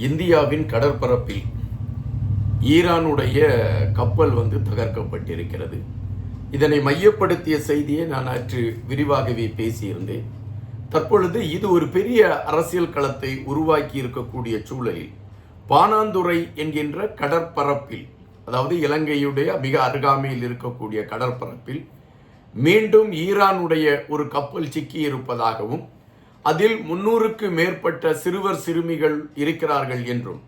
இந்தியாவின் கடற்பரப்பில் ஈரானுடைய கப்பல் தகர்க்கப்பட்டிருக்கிறது. இதனை மையப்படுத்திய செய்தியை நான் நேற்று விரிவாகவே பேசியிருந்தேன். தற்பொழுது இது ஒரு பெரிய அரசியல் களத்தை உருவாக்கி இருக்கக்கூடிய சூழலில் பாணாந்துறை என்கின்ற கடற்பரப்பில், அதாவது இலங்கையுடைய மிக அருகாமையில் இருக்கக்கூடிய கடற்பரப்பில் மீண்டும் ஈரானுடைய ஒரு கப்பல் சிக்கியிருப்பதாகவும் அதில் 300க்கு மேற்பட்ட சிறுவர் சிறுமிகள் இருக்கிறார்கள் என்றும்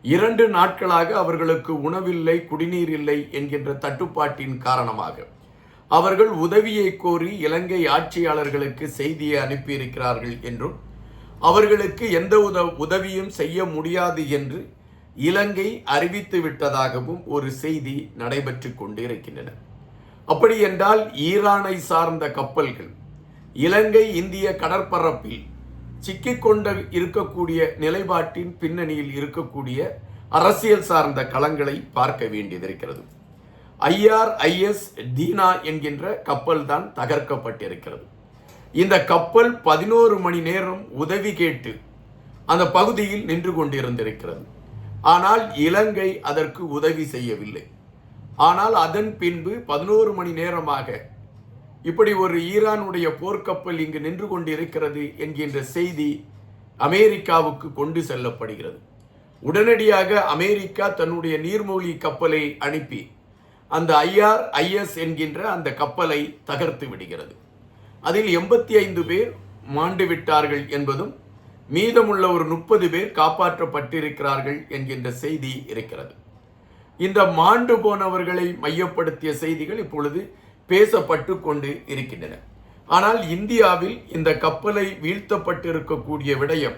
2 நாட்களாக அவர்களுக்கு உணவில்லை, குடிநீர் இல்லை என்கின்ற தட்டுப்பாட்டின் காரணமாக அவர்கள் உதவியை கோரி இலங்கை ஆட்சியாளர்களுக்கு செய்தியை அனுப்பியிருக்கிறார்கள் என்றும் அவர்களுக்கு எந்த உதவியும் செய்ய முடியாது என்று இலங்கை அறிவித்து விட்டதாகவும் ஒரு செய்தி நடைபெற்று கொண்டிருக்கின்றன. அப்படி என்றால் ஈரானை சார்ந்த கப்பல்கள் இலங்கை இந்திய கடற்பரப்பில் சிக்கிக்கொண்ட இருக்கக்கூடிய நிலைப்பாட்டின் பின்னணியில் இருக்கக்கூடிய அரசியல் சார்ந்த களங்களை பார்க்க வேண்டியதிருக்கிறது. IRIS தீனா என்கின்ற கப்பல் தான் தகர்க்கப்பட்டிருக்கிறது. இந்த கப்பல் 11 மணி நேரம் உதவி கேட்டு அந்த பகுதியில் நின்று கொண்டிருந்திருக்கிறது. ஆனால் இலங்கை அதற்கு உதவி செய்யவில்லை. ஆனால் அதன் பின்பு 11 மணி நேரமாக இப்படி ஒரு ஈரானுடைய போர்க்கப்பல் இங்கு நின்று கொண்டிருக்கிறது என்கின்ற செய்தி அமெரிக்காவுக்கு கொண்டு செல்லப்படுகிறது. உடனடியாக அமெரிக்கா தன்னுடைய நீர்மூழ்கி கப்பலை அனுப்பி அந்த IRIS என்கின்ற அந்த கப்பலை தகர்த்து விடுகிறது. அதில் 85 பேர் மாண்டு விட்டார்கள் என்பதும் மீதமுள்ள ஒரு 30 பேர் காப்பாற்றப்பட்டிருக்கிறார்கள் என்கின்ற செய்தி இருக்கிறது. இந்த மாண்டு போனவர்களை மையப்படுத்திய செய்திகள் இப்பொழுது பேசப்பட்டு கொண்டு இருக்கின்றன. ஆனால் இந்தியாவில் இந்த கப்பலை வீழ்த்தப்பட்டிருக்கக்கூடிய விடயம்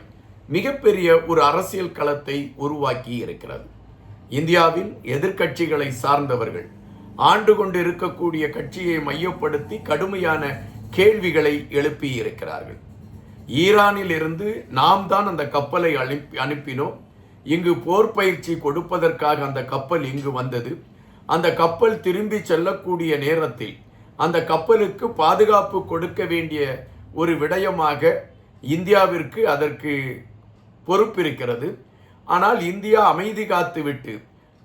மிகப்பெரிய ஒரு அரசியல் களத்தை உருவாக்கி இருக்கிறது. இந்தியாவின் எதிர்க்கட்சிகளை சார்ந்தவர்கள் ஆண்டு கொண்டு இருக்கக்கூடிய கட்சியை மையப்படுத்தி கடுமையான கேள்விகளை எழுப்பி இருக்கிறார்கள். ஈரானில் இருந்து நாம் தான் அந்த கப்பலை அனுப்பினோம், இங்கு போர் பயிற்சி கொடுப்பதற்காக அந்த கப்பல் இங்கு வந்தது, அந்த கப்பல் திரும்பி செல்லக்கூடிய நேரத்தில் அந்த கப்பலுக்கு பாதுகாப்பு கொடுக்க வேண்டிய ஒரு விடயமாக இந்தியாவிற்கு அதற்கு பொறுப்பிருக்கிறது. ஆனால் இந்தியா அமைதி காத்துவிட்டு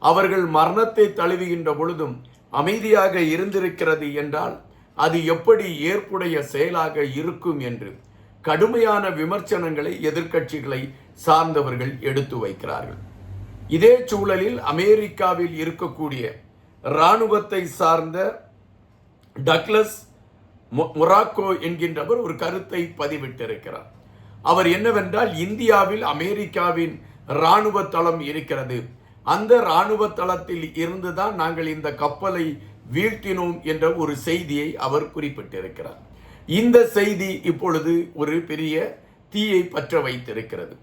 அவர்கள் மரணத்தை தழுவுகின்ற பொழுதும் அமைதியாக இருந்திருக்கிறது என்றால் அது எப்படி ஏற்புடைய செயலாக இருக்கும் என்று கடுமையான விமர்சனங்களை எதிர்க்கட்சிகளை சார்ந்தவர்கள் எடுத்து வைக்கிறார்கள். இதே சூழலில் அமெரிக்காவில் இருக்கக்கூடிய இராணுவத்தை சார்ந்த டக்ளஸ் மொராக்கோ என்கின்றவர் ஒரு கருத்தை பதிவிட்டிருக்கிறார். அவர் என்னவென்றால், இந்தியாவில் அமெரிக்காவின் இராணுவ தளம் இருக்கிறது, அந்த இராணுவ தளத்தில் இருந்துதான் நாங்கள் இந்த கப்பலை வீழ்த்தினோம் என்ற ஒரு செய்தியை அவர் குறிப்பிட்டிருக்கிறார். இந்த செய்தி இப்பொழுது ஒரு பெரிய தீயை பற்ற வைத்திருக்கிறது.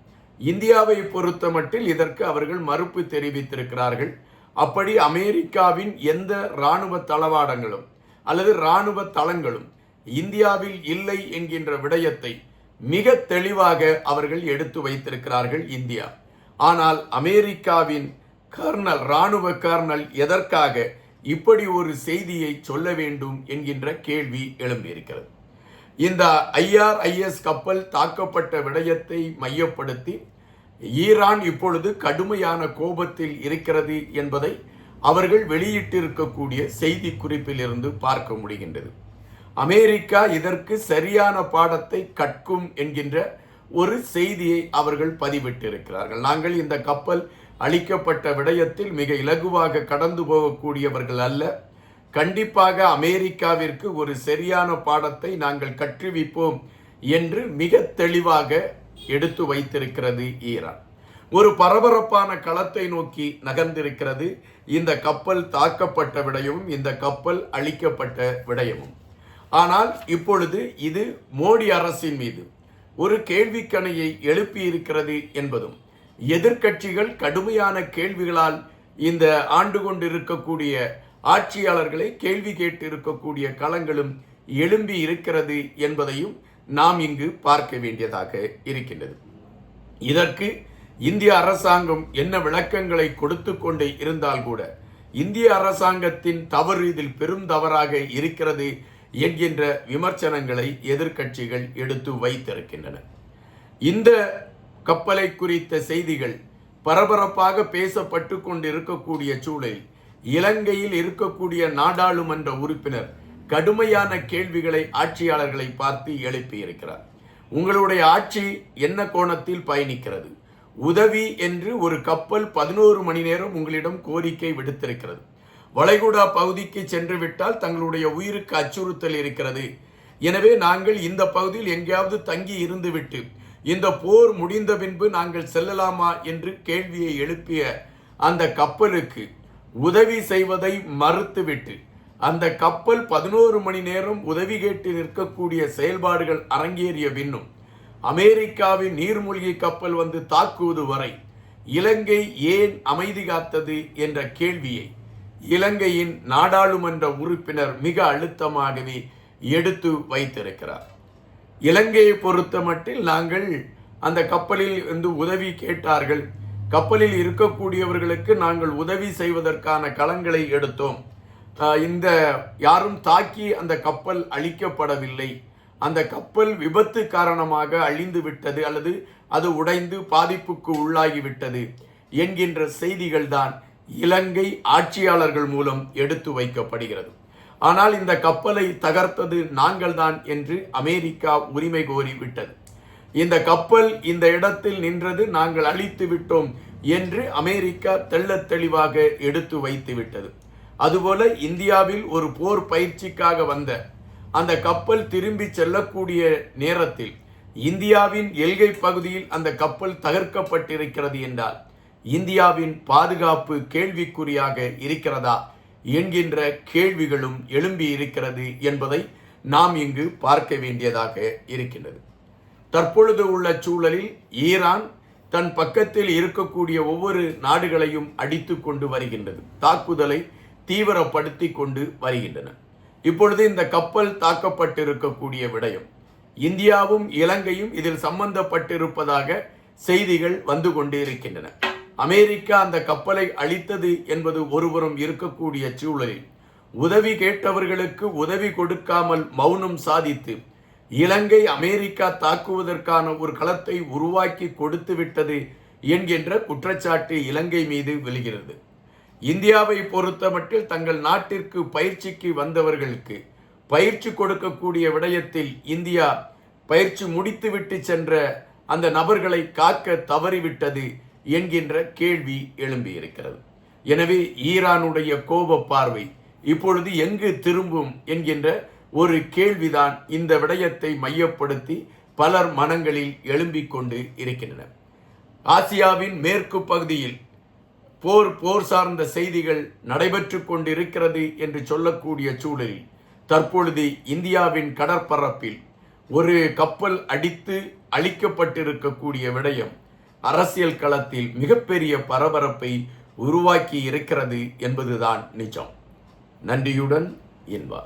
இந்தியாவை பொறுத்த மட்டில் இதற்கு அவர்கள் மறுப்பு தெரிவித்திருக்கிறார்கள். அப்படி அமெரிக்காவின் எந்த இராணுவ தளவாடங்களும் அல்லது இராணுவ தளங்களும் இந்தியாவில் இல்லை என்கின்ற விடயத்தை மிக தெளிவாக அவர்கள் எடுத்து வைத்திருக்கிறார்கள் இந்தியா. ஆனால் அமெரிக்காவின் இராணுவ கர்னல் எதற்காக இப்படி ஒரு செய்தியை சொல்ல வேண்டும் என்கின்ற கேள்வி எழும்பியிருக்கிறது. இந்த IRIS கப்பல் தாக்கப்பட்ட விடயத்தை மையப்படுத்தி ஈரான் இப்பொழுது கடுமையான கோபத்தில் இருக்கிறது என்பதை அவர்கள் வெளியிட்டிருக்கக்கூடிய செய்தி குறிப்பில் இருந்து பார்க்க முடிகின்றது. அமெரிக்கா இதற்கு சரியான பாடத்தை கற்கும் என்கின்ற ஒரு செய்தியை அவர்கள் பதிவிட்டிருக்கிறார்கள். நாங்கள் இந்த கப்பல் அளிக்கப்பட்ட விடயத்தில் மிக இலகுவாக கடந்து போகக்கூடியவர்கள் அல்ல, கண்டிப்பாக அமெரிக்காவிற்கு ஒரு சரியான பாடத்தை நாங்கள் கற்றுவிப்போம் என்று மிக தெளிவாக எடுத்து வைத்திருக்கிறது ஈரான். ஒரு பரபரப்பான களத்தை நோக்கி நகர்ந்திருக்கிறது இந்த கப்பல் தாக்கப்பட்ட விடயமும் இந்த கப்பல் அழிக்கப்பட்ட விடயமும். ஆனால் இப்பொழுது இது மோடி அரசின் மீது ஒரு கேள்விக்கணையை எழுப்பியிருக்கிறது என்பதும், எதிர்க்கட்சிகள் கடுமையான கேள்விகளால் இந்த ஆண்டு கொண்டிருக்கக்கூடிய ஆட்சியாளர்களை கேள்வி கேட்டு இருக்கக்கூடிய களங்களும் எழும்பி இருக்கிறது என்பதையும் நாம் இங்கு பார்க்க வேண்டியதாக இருக்கின்றது. இதற்கு இந்திய அரசாங்கம் என்ன விளக்கங்களை கொடுத்து கொண்டே இருந்தால் கூட இந்திய அரசாங்கத்தின் தவறு இதில் பெரும் தவறாக இருக்கிறது என்கின்ற விமர்சனங்களை எதிர்க்கட்சிகள் எடுத்து வைத்திருக்கின்றன. இந்த கப்பலை குறித்த செய்திகள் பரபரப்பாக பேசப்பட்டு கொண்டிருக்கக்கூடிய சூழலில் இலங்கையில் இருக்கக்கூடிய நாடாளுமன்ற உறுப்பினர் கடுமையான கேள்விகளை ஆட்சியாளர்களை பார்த்து எழுப்பியிருக்கிறார். உங்களுடைய ஆட்சி என்ன கோணத்தில் பயணிக்கிறது? உதவி என்று ஒரு கப்பல் 11 மணி நேரம் உங்களிடம் கோரிக்கை விடுத்திருக்கிறது. வளைகுடா பகுதிக்கு சென்று விட்டால் தங்களுடைய உயிருக்கு அச்சுறுத்தல் இருக்கிறது. எனவே நாங்கள் இந்த பகுதியில் எங்கேயாவது தங்கி இருந்துவிட்டு இந்த போர் முடிந்த பின்பு நாங்கள் செல்லலாமா என்று கேள்வியை எழுப்பிய அந்த கப்பலுக்கு உதவி செய்வதை மறுத்துவிட்டு அந்த கப்பல் 11 மணி நேரம் உதவி கேட்டு நிற்கக்கூடிய செயல்பாடுகள் அரங்கேறிய பின்னும் அமெரிக்காவின் நீர்மூழ்கி கப்பல் வந்து தாக்குவது வரை இலங்கை ஏன் அமைதி காத்தது என்ற கேள்வியை இலங்கையின் நாடாளுமன்ற உறுப்பினர் மிக அழுத்தமாகவே எடுத்து வைத்திருக்கிறார். இலங்கையை பொறுத்த மட்டில் நாங்கள் அந்த கப்பலில் இருந்து உதவி கேட்டார்கள், கப்பலில் இருக்கக்கூடியவர்களுக்கு நாங்கள் உதவி செய்வதற்கான களங்களை எடுத்தோம். இந்த யாரும் தாக்கி அந்த கப்பல் அழிக்கப்படவில்லை, அந்த கப்பல் விபத்து காரணமாக அழிந்து விட்டது அல்லது அது உடைந்து பாதிப்புக்கு உள்ளாகிவிட்டது என்கின்ற செய்திகள் தான் இலங்கை ஆட்சியாளர்கள் மூலம் எடுத்து வைக்கப்படுகிறது. ஆனால் இந்த கப்பலை தகர்த்தது நாங்கள் தான் என்று அமெரிக்கா உரிமை கோரி விட்டது. இந்த கப்பல் இந்த இடத்தில் நின்றது, நாங்கள் அழித்து விட்டோம் என்று அமெரிக்கா தெள்ளத் தெளிவாக எடுத்து வைத்து விட்டது. அதுபோல இந்தியாவில் ஒரு போர் பயிற்சிக்காக வந்த அந்த கப்பல் திரும்பி செல்லக்கூடிய நேரத்தில் இந்தியாவின் எல்கை பகுதியில் அந்த கப்பல் தகர்க்கப்பட்டிருக்கிறது என்றால் இந்தியாவின் பாதுகாப்பு கேள்விக்குறியாக இருக்கிறதா என்கின்ற கேள்விகளும் எழும்பி இருக்கிறது என்பதை நாம் இங்கு பார்க்க வேண்டியதாக இருக்கின்றது. தற்பொழுது உள்ள சூழலில் ஈரான் தன் பக்கத்தில் இருக்கக்கூடிய ஒவ்வொரு நாடுகளையும் அடித்து கொண்டு வருகின்றது, தாக்குதலை தீவிரப்படுத்தி கொண்டு வருகின்றன. இப்பொழுது இந்த கப்பல் தாக்கப்பட்டிருக்கக்கூடிய விடயம் இந்தியாவும் இலங்கையும் இதில் சம்பந்தப்பட்டிருப்பதாக செய்திகள் வந்து கொண்டு இருக்கின்றன. அமெரிக்கா அந்த கப்பலை அழித்தது என்பது ஒருபுறம் இருக்கக்கூடிய சூழலில் உதவி கேட்டவர்களுக்கு உதவி கொடுக்காமல் மௌனம் சாதித்து இலங்கை அமெரிக்கா தாக்குவதற்கான ஒரு களத்தை உருவாக்கி கொடுத்து விட்டது என்கின்ற குற்றச்சாட்டு இலங்கை மீது விழுகிறது. இந்தியாவை பொறுத்தமட்டில் தங்கள் நாட்டிற்கு பயிற்சிக்கு வந்தவர்களுக்கு பயிற்சி கொடுக்கக்கூடிய விடயத்தில் இந்தியா பயிற்சி முடித்துவிட்டு சென்ற அந்த நபர்களை காக்க தவறிவிட்டது என்கின்ற கேள்வி எழும்பியிருக்கிறது. எனவே ஈரானுடைய கோப பார்வை இப்பொழுது எங்கு திரும்பும் என்கின்ற ஒரு கேள்விதான் இந்த விடயத்தை மையப்படுத்தி பலர் மனங்களில் எழும்பிக் கொண்டு இருக்கின்றன. ஆசியாவின் மேற்கு பகுதியில் போர் சார்ந்த செய்திகள் நடைபெற்று கொண்டிருக்கிறது என்று சொல்லக்கூடிய சூழலில் தற்பொழுது இந்தியாவின் கடற்பரப்பில் ஒரு கப்பல் அடித்து அழிக்கப்பட்டிருக்கக்கூடிய விடயம் அரசியல் களத்தில் மிகப்பெரிய பரபரப்பை உருவாக்கி இருக்கிறது என்பதுதான் நிஜம். நன்றியுடன் இன்பா.